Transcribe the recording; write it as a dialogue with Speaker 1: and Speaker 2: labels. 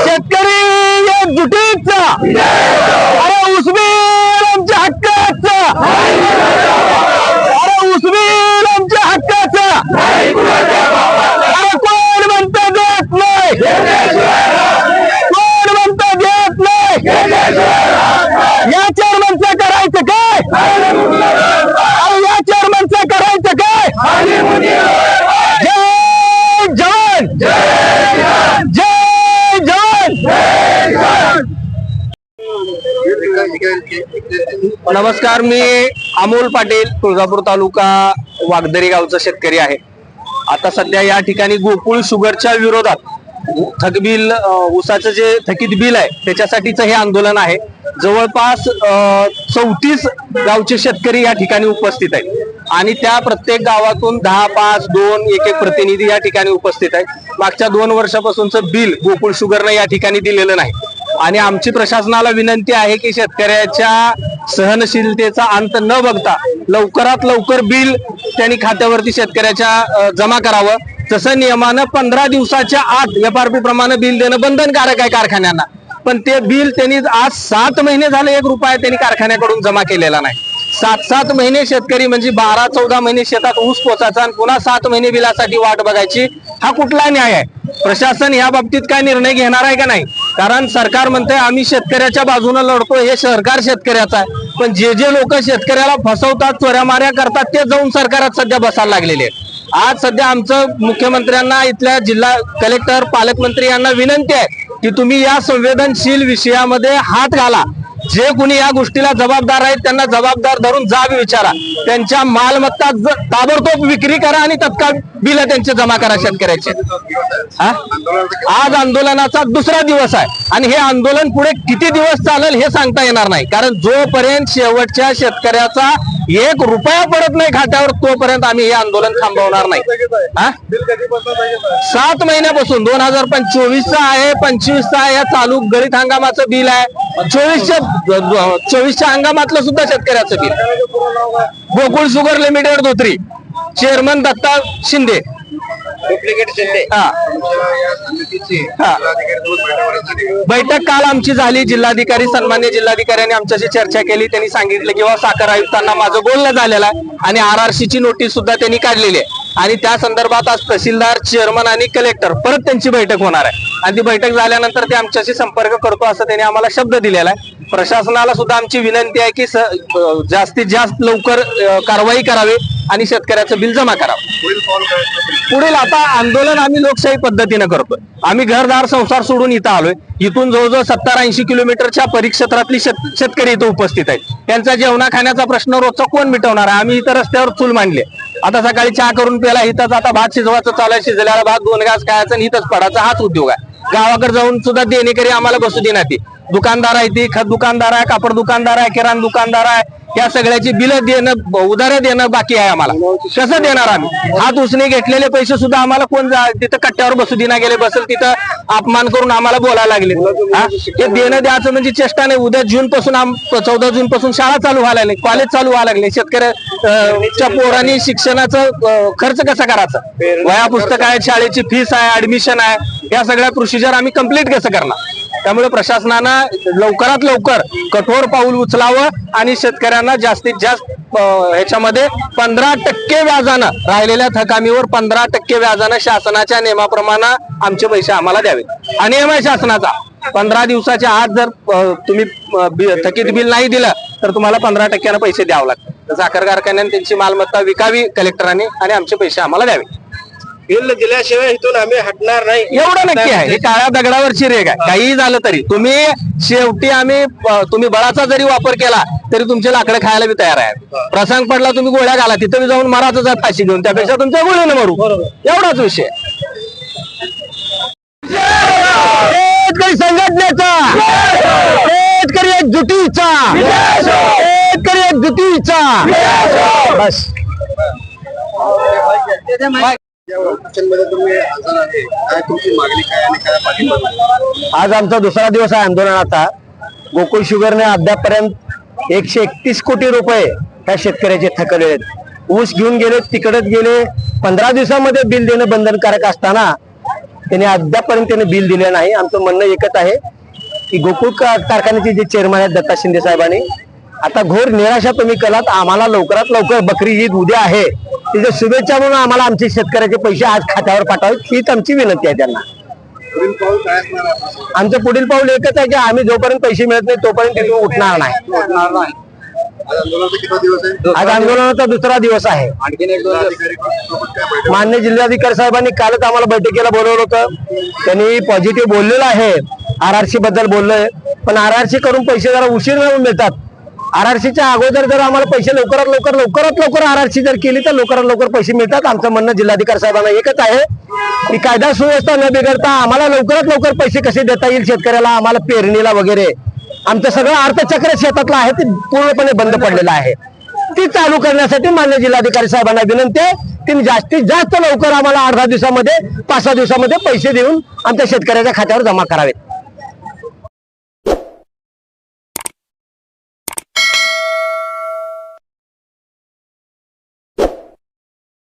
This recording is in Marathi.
Speaker 1: शेतकरी एकजुटीचा, अरे उस्मीर आमच्या हक्काचा, अरे उस्मीर आमच्या हक्काचा, अरे कोण म्हणता देत नाही, कोण म्हणता देत नाही, या चेअरमनचं करायचं काय, अरे या चेअरमनचं करायचं काय. जय जवान, जय जवान. नमस्कार, मी अमोल पाटील, तुळजापूर तालुका वागदरी गावचा शेतकरी आहे. आता सध्या या ठिकाणी गोकुळ शुगरच्या विरोधात थकबिल, ऊसाचं जे थकीत बिल आहे त्याच्यासाठीचं हे आंदोलन आहे. जवळपास 34 गावचे शेतकरी या ठिकाणी उपस्थित आहेत आणि त्या प्रत्येक गावातून 10, 5, 2 एक प्रतिनिधी या ठिकाणी उपस्थित आहेत. मागच्या 2 वर्षापासूनचं बिल गोकुळ शुगरनं या ठिकाणी दिलेलं नाही आणि आमची प्रशासनाला विनंती आहे की शेतकऱ्याच्या सहनशीलतेचा अंत न बघता लवकरात लवकर बिल त्यांनी खात्यावरती शेतकऱ्याच्या जमा करावं. जसं नियमानं 15 दिवसाच्या आत FRP प्रमाणे बिल देणं बंधनकारक आहे कारखान्यांना, पण ते बिल त्यांनी आज 7 महिने झाले 1 रुपया त्यांनी कारखान्याकडून जमा केलेला नाही. 7 महिने शेतकरी म्हणजे 12-14 महिने शेतात ऊस पोचायचा आणि पुन्हा 7 महिने बिलासाठी वाट बघायची. हा कुठला न्याय आहे? प्रशासन या बाबतीत काय निर्णय घेणार आहे का नाही? कारण सरकार म्हणतंय आम्ही शेतकऱ्याच्या बाजूने लढतो, हे सरकार शेतकऱ्याचं आहे, पण जे लोक शेतकऱ्याला फसवतात, चोऱ्यामाऱ्या करतात ते जाऊन सरकारात सध्या बसायला लागलेले आहेत. आज सध्या आमचं मुख्यमंत्र्यांना, इथल्या जिल्हा कलेक्टर, पालकमंत्री यांना विनंती आहे की तुम्ही या संवेदनशील विषयामध्ये हात घाला. जे कोणी या गोष्टीला जबाबदार आहेत त्यांना जबाबदार धरून जाब विचारा, त्यांच्या मालमत्ता ताबडतोब विक्री करा आणि तत्काळ बिल त्यांचे जमा करा शेतकऱ्याचे. आज आंदोलनाचा 2रा दिवस आहे आणि हे आंदोलन पुढे किती दिवस चालेल हे सांगता येणार नाही, कारण जोपर्यंत शेवटच्या शेतकऱ्याचा 1 रुपया पडत नाही खात्यावर तोपर्यंत आम्ही हे आंदोलन थांबवणार नाही. 7 महिन्यापासून 2024चा आहे, 25चा आहे, या चालू गळीत हंगामाचं बिल आहे, 24च्या हंगामातलं सुद्धा शेतकऱ्याचं bill. Gokul sugar limited Dhotri, chairman Datta Shinde. बैठक काल आमची झाली. जिल्हाधिकारी, सन्मान्य जिल्हाधिकाऱ्यांनी आमच्याशी चर्चा केली. त्यांनी सांगितलं की साखर आयुक्तांना माझं बोलणं झालेलं आहे आणि RRCची नोटीस सुद्धा त्यांनी काढलेली आहे आणि त्या संदर्भात आज तहसीलदार, चेअरमन आणि कलेक्टर परत त्यांची बैठक होणार आहे आणि ती बैठक झाल्यानंतर ते आमच्याशी संपर्क करतो असं त्यांनी आम्हाला शब्द दिलेला आहे. प्रशासनाला सुद्धा आमची विनंती आहे की जास्तीत जास्त लवकर कारवाई करावी आणि शेतकऱ्याचं बिल जमा करावं. पुढील आता आंदोलन आम्ही लोकशाही पद्धतीनं करतोय. आम्ही घरदार संसार सोडून इथं आलोय. इथून जवळजवळ 70-80 किलोमीटरच्या परिक्षेत्रातली शेतकरी इथं उपस्थित आहेत. त्यांचा जेवणा खाण्याचा प्रश्न रोजचा कोण मिटवणार आहे? आम्ही इथं रस्त्यावर चूल मांडले. आता सकाळी चहा करून प्याला इथंच, आता भात शिजवायचं चालू आहे, शिजलेला भात 2 घास खायचा आणि इथंच पडायचा, हाच उद्योग आहे. गावाकडे जाऊन सुद्धा देणेकरी आम्हाला बसू देणार. ती दुकानदार आहे, ती खत दुकानदार आहे, कापड दुकानदार आहे, किराणा दुकानदार आहे, या सगळ्याची बिलं देणं, उधाऱ्या देणं बाकी आहे आम्हाला. कसं देणार आम्ही? हात उसने घेतलेले पैसे सुद्धा आम्हाला कोण तिथं कट्ट्यावर बसू देना गेले, बसेल तिथं अपमान करून आम्हाला बोलायला लागले. हे देणं द्यायचं म्हणजे चेष्टा नाही. उद्या 14 जून पासून शाळा चालू व्हायला लागली, कॉलेज चालू व्हायला लागले. शेतकऱ्याच्या पोरांनी शिक्षणाचा खर्च कसा करायचा? वह्या पुस्तक आहे, शाळेची फीस आहे, ऍडमिशन आहे, या सगळ्या प्रोसिजर आम्ही कंप्लीट कसं करणार? त्यामुळे प्रशासनानं लवकरात लवकर कठोर पाऊल उचलावं आणि शेतकऱ्यांना जास्तीत जास्त ह्याच्यामध्ये 15% व्याजानं, राहिलेल्या थकामीवर 15% व्याजानं शासनाच्या नियमाप्रमाणे आमचे पैसे आम्हाला द्यावे. हा नियम आहे शासनाचा. 15 दिवसाच्या आत जर तुम्ही थकीत बिल नाही दिलं तर तुम्हाला 15% पैसे द्यावे लागतात. साखर कारखान्याने त्यांची मालमत्ता विकावी कलेक्टरांनी आणि आमचे पैसे आम्हाला द्यावे.
Speaker 2: बिल दिल्याशिवाय इथून आम्ही हटणार नाही,
Speaker 1: एवढं नक्की आहे. हे काळ्या दगडावरची रेग आहे. काही झालं तरी तुम्ही शेवटी तुम्ही बळाचा जरी वापर केला तरी तुमचे लाकडं खायला बी तयार आहे. प्रसंग पडला तुम्ही गोळ्या घाला, तिथं जाऊन मराचं जात फाशी घेऊन, त्यापेक्षा तुमच्या गोळीनं मरू, एवढाच विषय. शेतकरी संघटनेचा, शेतकरी एकजुटीचा, शेतकरी एकजुटीचा बस. आज आमचा 2रा दिवस आहे आंदोलनाचा. गोकुळ शुगरने अद्यापर्यंत 131 कोटी रुपये त्या शेतकऱ्याचे थकले आहेत. ऊस घेऊन गेले, तिकडेच गेले. 15 दिवसामध्ये बिल देणं बंधनकारक असताना
Speaker 3: त्यांनी अद्यापर्यंत त्यांनी बिल दिले नाही. आमचं म्हणणं एकच आहे की गोकुळ कारखान्याचे जे चेअरमन आहेत दत्ता शिंदे साहेबांनी आता घोर निराशा तुम्ही केलात. आम्हाला लवकरात लवकर बकरी ईद उद्या आहे, तिच्या शुभेच्छा म्हणून आम्हाला आमचे शेतकऱ्याचे पैसे आज खात्यावर पाठवावेत हीच आमची विनंती आहे त्यांना. आमचं पुढील पाऊल एकच आहे की आम्ही जोपर्यंत पैसे मिळत नाही तोपर्यंत तिथून उठणार नाही. आज आंदोलनाचा दुसरा दिवस आहे. माननीय जिल्हाधिकारी साहेबांनी कालच आम्हाला बैठकीला बोलवलं होतं. त्यांनी पॉझिटिव्ह बोललेलं आहे, आरआरसी बद्दल बोललोय, पण आरआरसी करून पैसे जरा उशीर मिळतात. आरआरसीच्या अगोदर जर आम्हाला पैसे लवकरात लवकर आरआरसी जर केली तर लवकरात लवकर पैसे मिळतात. आमचं म्हणणं जिल्हाधिकारी साहेबांना एकच आहे की कायदा सुव्यवस्था न बिघडता आम्हाला लवकरात लवकर पैसे कसे देता येईल शेतकऱ्याला, आम्हाला पेरणीला वगैरे. आमचं सगळं अर्थचक्र शेतातलं आहे ते पूर्णपणे बंद पडलेलं आहे. ती चालू करण्यासाठी मान्य जिल्हाधिकारी साहेबांना विनंती आहे की जास्तीत जास्त लवकर आम्हाला 8-10 दिवसामध्ये 5-6 दिवसामध्ये पैसे देऊन आमच्या शेतकऱ्याच्या खात्यावर जमा करावेत.